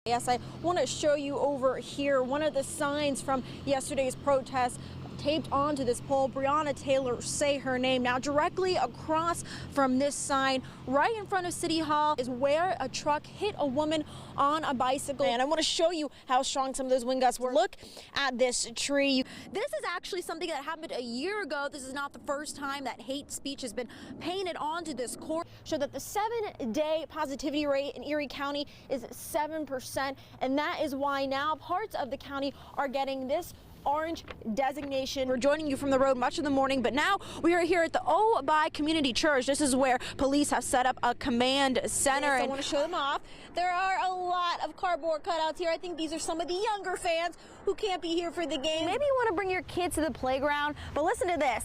Yes, I want to show you over here one of the signs from yesterday's protest taped onto this pole. Breonna Taylor, say her name. Now, directly across from this sign, right in front of City Hall, is where a truck hit a woman on a bicycle. And I want to show you how strong some of those wind gusts were. Look at this tree. This is actually something that happened a year ago. This is not the first time that hate speech has been painted onto this court. Show that the 7-day positivity rate in Erie County is 7%. And that is why now parts of the county are getting this orange designation. We're joining you from the road much of the morning, but now we are here at the Obi Community Church. This is where police have set up a command center. Yes, I want to show them off. There are a lot of cardboard cutouts here. I think these are some of the younger fans who can't be here for the game. Maybe you want to bring your kids to the playground, but listen to this.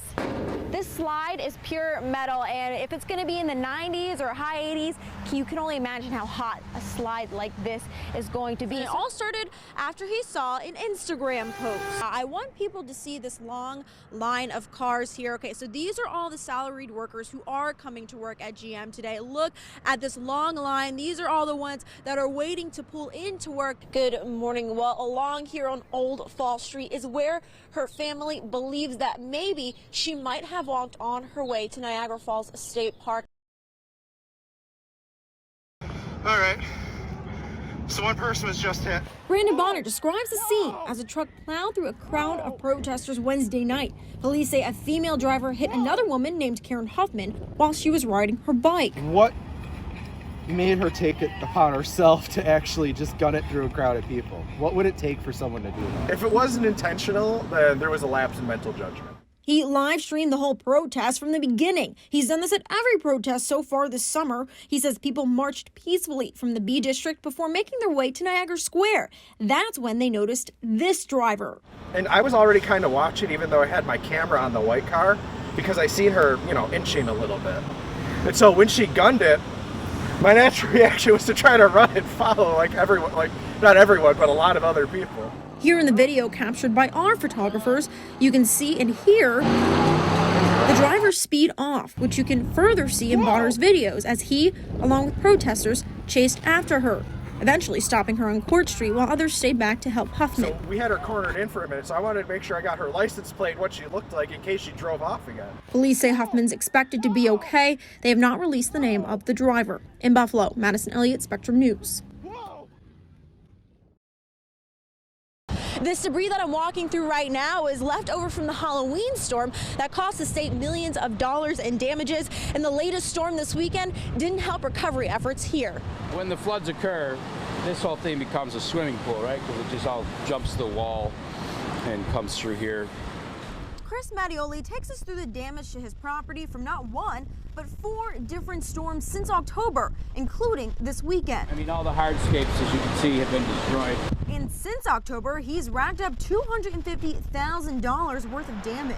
This slide is pure metal, and if it's going to be in the 90s or high 80s, you can only imagine how hot a slide like this is going to be. It all started after he saw an Instagram post. I want people to see this long line of cars here. Okay, so these are all the salaried workers who are coming to work at GM today. Look at this long line. These are all the ones that are waiting to pull into work. Good morning. Well, along here on Old Fall Street is where her family believes that maybe she might have walked on her way to Niagara Falls State Park. All right. So one person was just hit. Brandon Bonner describes the scene as a truck plowed through a crowd of protesters Wednesday night. Police say a female driver hit another woman named Karen Huffman while she was riding her bike. What made her take it upon herself to actually just gun it through a crowd of people? What would it take for someone to do that? If it wasn't intentional, then there was a lapse in mental judgment. He live streamed the whole protest from the beginning. He's done this at every protest so far this summer. He says people marched peacefully from the B District before making their way to Niagara Square. That's when they noticed this driver. And I was already kind of watching, even though I had my camera on the white car, because I seen her, inching a little bit. And so when she gunned it, my natural reaction was to try to run and follow like everyone, like not everyone, but a lot of other people. Here in the video captured by our photographers, you can see and hear the driver speed off, which you can further see in Bonner's videos as he, along with protesters, chased after her, eventually stopping her on Court Street while others stayed back to help Huffman. So we had her cornered in for a minute, so I wanted to make sure I got her license plate, what she looked like in case she drove off again. Police say Huffman's expected to be okay. They have not released the name of the driver. In Buffalo, Madison Elliott, Spectrum News. This debris that I'm walking through right now is left over from the Halloween storm that cost the state millions of dollars in damages. And the latest storm this weekend didn't help recovery efforts here. When the floods occur, this whole thing becomes a swimming pool, right? Because it just all jumps the wall and comes through here. Chris Mattioli takes us through the damage to his property from not one, but 4 different storms since October, including this weekend. I mean, all the hardscapes, as you can see, have been destroyed. And since October, he's racked up $250,000 worth of damage.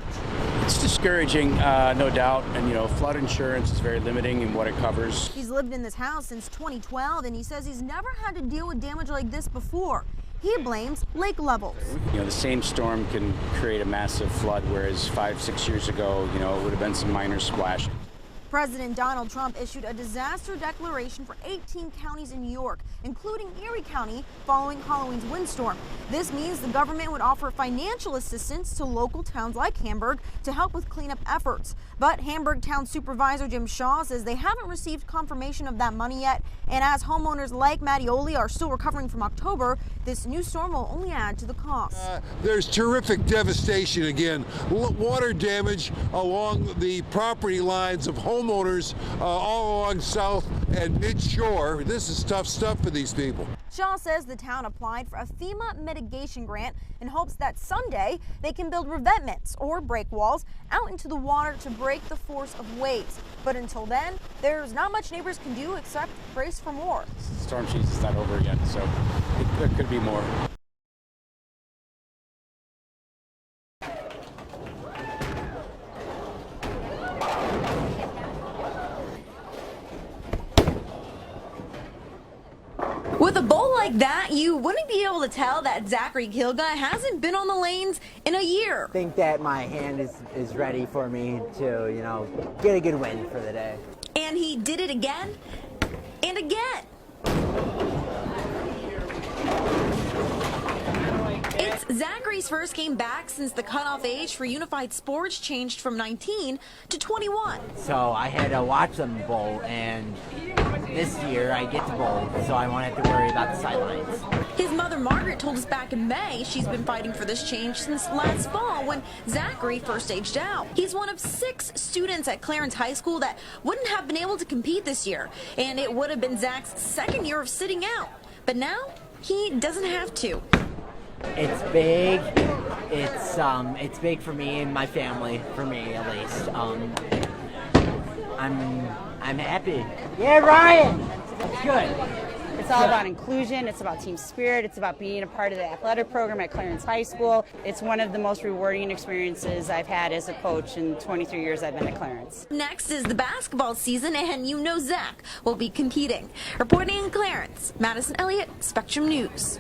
It's discouraging, no doubt, and flood insurance is very limiting in what it covers. He's lived in this house since 2012, and he says he's never had to deal with damage like this before. He blames lake levels. The same storm can create a massive flood, whereas 5-6 years ago, it would have been some minor splash. President Donald Trump issued a disaster declaration for 18 counties in New York, including Erie County, following Halloween's windstorm. This means the government would offer financial assistance to local towns like Hamburg to help with cleanup efforts. But Hamburg Town Supervisor Jim Shaw says they haven't received confirmation of that money yet. And as homeowners like Mattioli are still recovering from October, this new storm will only add to the cost. There's terrific devastation again. Water damage along the property lines of homeowners all along South and Mid-Shore. This is tough stuff for these people. Shaw says the town applied for a FEMA mitigation grant in hopes that someday they can build revetments or break walls out into the water to break the force of waves. But until then, there's not much neighbors can do except brace for more. Storm season's not over yet, so there could be more. With a bowl like that, you wouldn't be able to tell that Zachary Kilga hasn't been on the lanes in a year. I think that my hand is ready for me to, get a good win for the day. And he did it again and again. Zachary's first game back since the cutoff age for unified sports changed from 19 to 21. So I had to watch them bowl, and this year I get to bowl, so I won't have to worry about the sidelines. His mother, Margaret, told us back in May she's been fighting for this change since last fall when Zachary first aged out. He's one of 6 students at Clarence High School that wouldn't have been able to compete this year, and it would have been Zach's second year of sitting out. But now he doesn't have to. It's big. It's big for me and my family, for me at least. I'm happy. Yeah, Ryan. That's good. It's all about inclusion, it's about team spirit, it's about being a part of the athletic program at Clarence High School. It's one of the most rewarding experiences I've had as a coach in 23 years I've been at Clarence. Next is the basketball season, and you know Zach will be competing. Reporting in Clarence, Madison Elliott, Spectrum News.